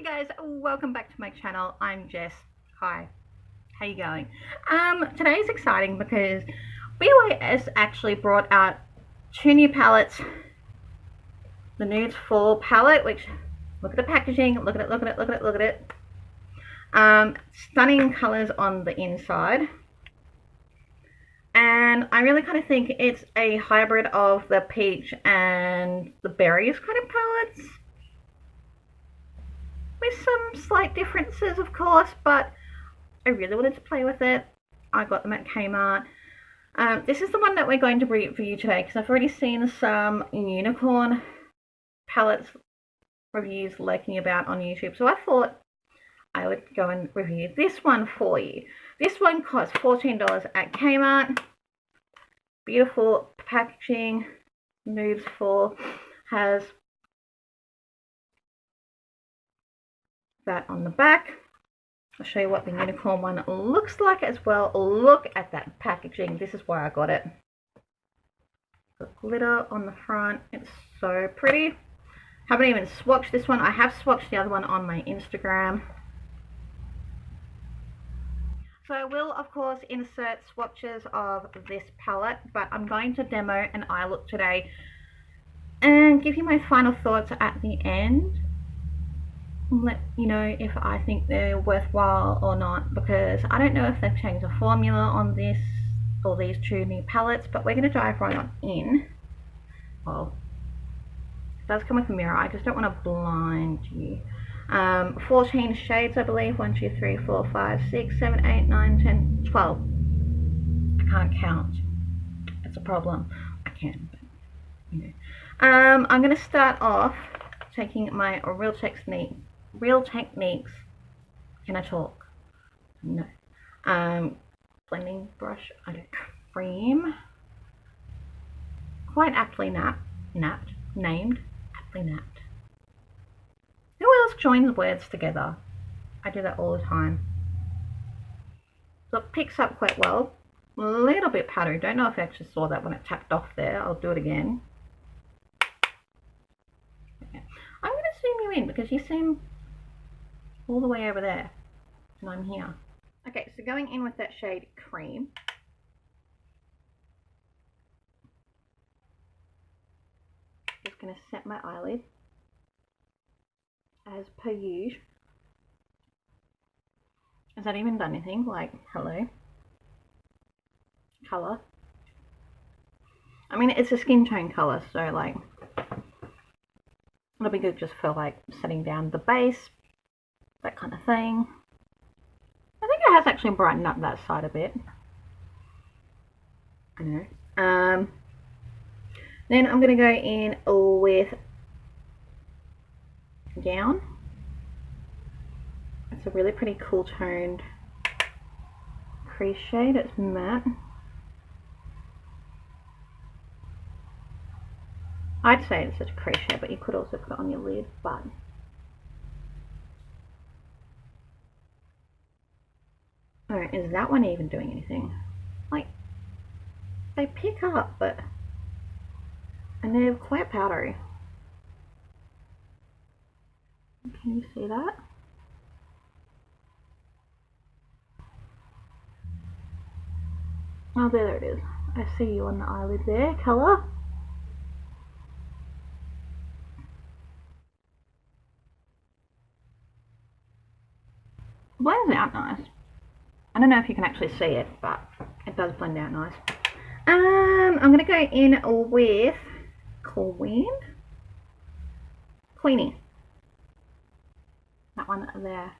guys, welcome back to my channel. I'm Jess. Hi, how you going? Today is exciting because BYS actually brought out two new palettes. The Nudes Fall palette, which, look at the packaging, look at it, look at it, look at it, look at it. Stunning colors on the inside. And I really kind of think it's a hybrid of the peach and the berries kind of palettes. With some slight differences, of course, but I really wanted to play with it. I got them at Kmart. This is the one that we're going to review today because I've already seen some unicorn palettes reviews lurking about on YouTube. So I thought I would go and review this one for you. This one cost $14 at Kmart. Beautiful packaging. Nudes Fall has that on the back. I'll show you what the unicorn one looks like as well. Look at that packaging. This is why I got it. The glitter on the front. It's so pretty. Haven't even swatched this one. I have swatched the other one on my Instagram. So I will, of course, insert swatches of this palette, but I'm going to demo an eye look today and give you my final thoughts at the end. Let you know if I think they're worthwhile or not, because I don't know if they've changed the formula on this or these two new palettes, but we're going to dive right on in. Well, it does come with a mirror. I just don't want to blind you. 14 shades, I believe. 1, 2, 3, 4, 5, 6, 7, 8, 9, 10, 12. I can't count. It's a problem. I can, but you know. I'm going to start off taking my Real Techniques. Can I talk? No. Blending brush. I don't. Cream. Quite aptly named. Aptly napped. Who else joins words together? I do that all the time. So it picks up quite well. A little bit powdery. Don't know if I actually saw that when it tapped off there. I'll do it again. Okay. I'm going to zoom you in because you seem all the way over there and I'm here. Okay, so going in with that shade Cream. Just going to set my eyelid as per usual. Has that even done anything? Like, hello? Colour. I mean, it's a skin tone colour, so like, it'll be good just for like setting down the base, that kind of thing. I think it has actually brightened up that side a bit. I know. Then I'm going to go in with Gown. It's a really pretty cool toned crease shade. It's matte. I'd say it's a crease shade, but you could also put it on your lid. But oh, is that one even doing anything? Like, they pick up, but and they're quite powdery. Can you see that? Oh, there it is. I see you on the eyelid there, colour. Blends out nice. I don't know if you can actually see it, but it does blend out nice. I'm going to go in with Queenie. That one there.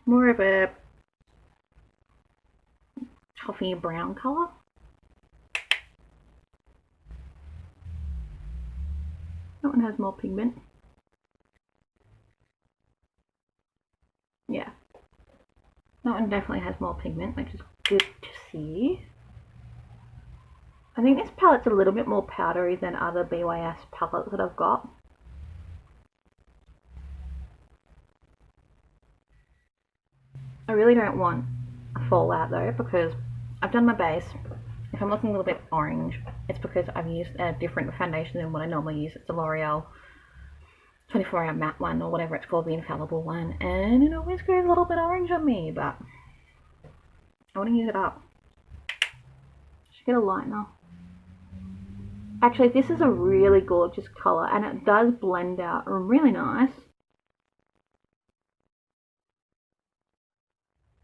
More of a toffee brown colour. That one has more pigment. Yeah. That one definitely has more pigment, which is good to see. I think this palette's a little bit more powdery than other BYS palettes that I've got. I really don't want a fallout though, because I've done my base. If I'm looking a little bit orange, it's because I've used a different foundation than what I normally use. It's a L'Oreal 24-hour matte one, or whatever it's called, the infallible one, and it always goes a little bit orange on me, but I want to use it up. Should get a lightener. Actually, this is a really gorgeous colour, and it does blend out really nice.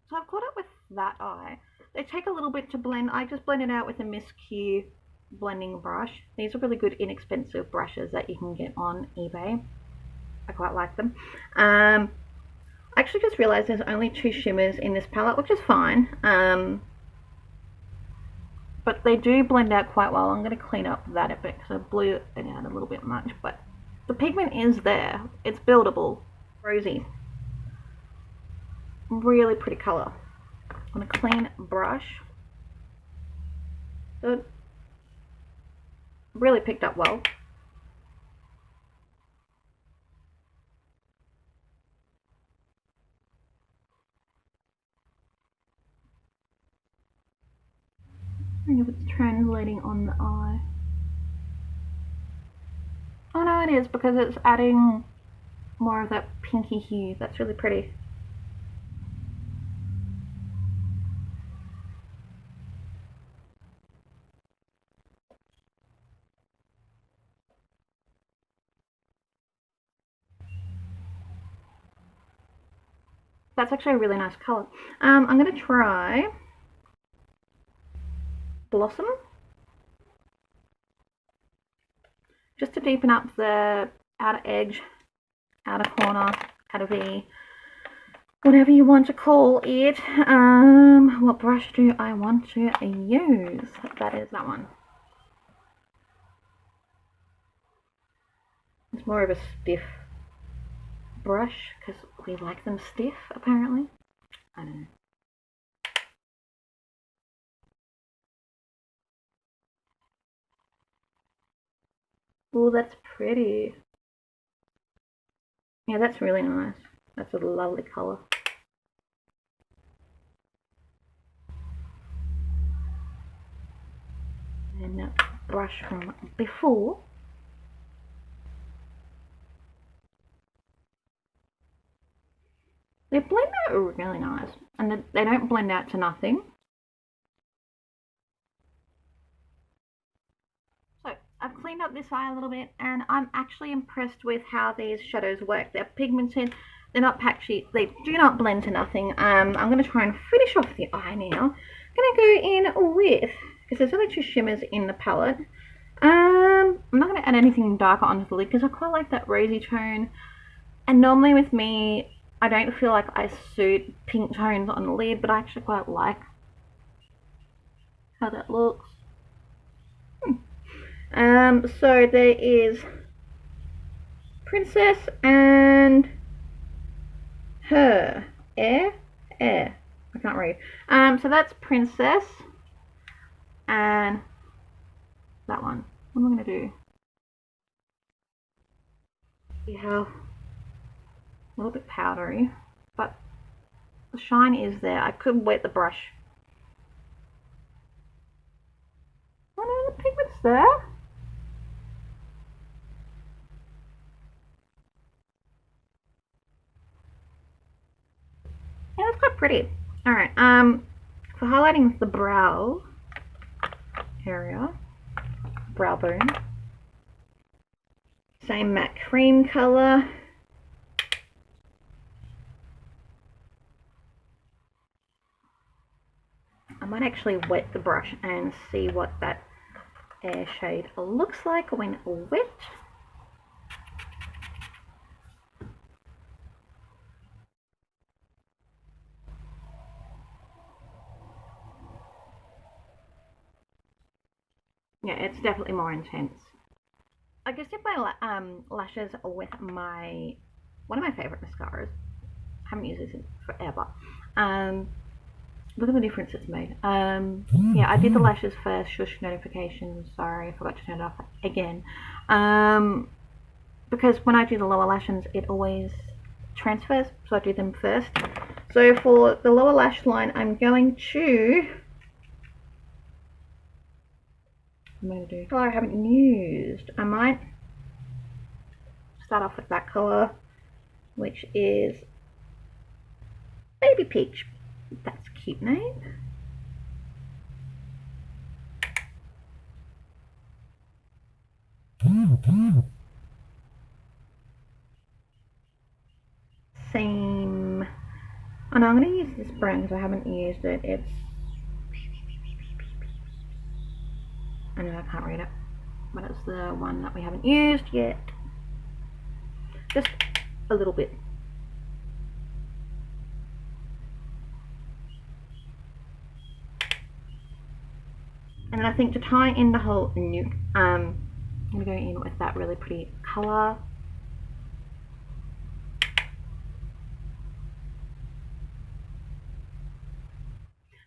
So I've got it with that eye. They take a little bit to blend. I just blend it out with a Miss Q blending brush. These are really good inexpensive brushes that you can get on eBay. I quite like them. I actually just realised there's only 2 shimmers in this palette, which is fine. But they do blend out quite well. I'm going to clean up that a bit because I blew it out a little bit much. But the pigment is there. It's buildable. Rosy. Really pretty colour. On a clean brush. So it really picked up well. I don't know if it's translating on the eye. Oh no, it is, because it's adding more of that pinky hue. That's really pretty. That's actually a really nice colour. I'm going to try Blossom, just to deepen up the outer edge, outer corner, outer V, whatever you want to call it. What brush do I want to use? That is that one. It's more of a stiff brush because we like them stiff, apparently. I don't know. Oh, that's pretty. Yeah, that's really nice. That's a lovely colour. And that brush from before. They blend out really nice, and they don't blend out to nothing. So I've cleaned up this eye a little bit, and I'm actually impressed with how these shadows work. They're pigmented, they're not patchy, they do not blend to nothing. I'm going to try and finish off the eye now. I'm going to go in with, because there's only 2 shimmers in the palette. I'm not going to add anything darker onto the lid because I quite like that rosy tone. And normally with me, I don't feel like I suit pink tones on the lid, but I actually quite like how that looks. So there is Princess and her. Air? I can't read. So that's Princess and that one. What am I going to do? See how a little bit powdery, but the shine is there. I could wet the brush. Oh no, the pigment's there. Yeah, that's quite pretty. Alright, for highlighting the brow area, brow bone, same matte cream colour. I might actually wet the brush and see what that air shade looks like when wet. Yeah, it's definitely more intense. I guess dip my lashes with one of my favourite mascaras. I haven't used this in forever. Look at the difference it's made. Yeah, I did the lashes first. Shush notifications. Sorry, I forgot to turn it off again. Because when I do the lower lashes, it always transfers, so I do them first. So for the lower lash line, I'm going to do color I haven't used. I might start off with that colour, which is Baby Peach. That's a cute name. Same. Oh no, I'm going to use this brand because I haven't used it. It's... I know I can't read it, but it's the one that we haven't used yet. Just a little bit. And then I think to tie in the whole nude, I'm going to go in with that really pretty colour.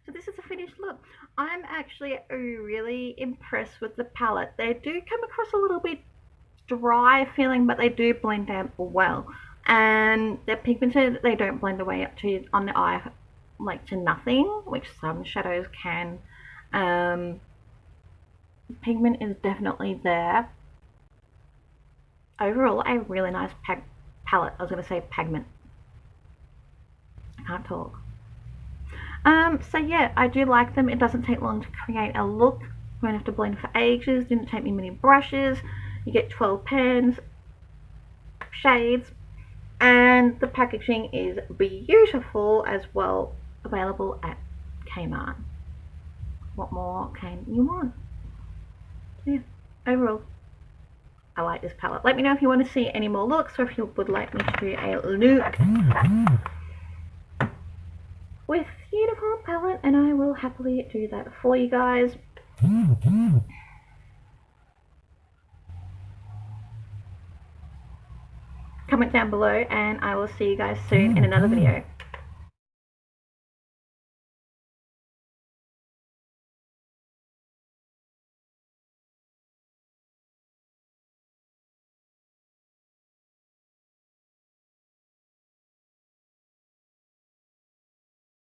So this is a finished look. I'm actually really impressed with the palette. They do come across a little bit dry feeling, but they do blend out well. And they're pigmented, they don't blend away up to on the eye like to nothing, which some shadows can. Pigment is definitely there. Overall, a really nice palette. I was going to say pigment. I can't talk. So yeah, I do like them. It doesn't take long to create a look. You won't have to blend for ages. Didn't take me many brushes. You get 12 pans, shades, and the packaging is beautiful as well. Available at Kmart. What more can you want? Yeah, overall, I like this palette. Let me know if you want to see any more looks, or if you would like me to do a look with uniform palette, and I will happily do that for you guys. Comment down below, and I will see you guys soon in another video.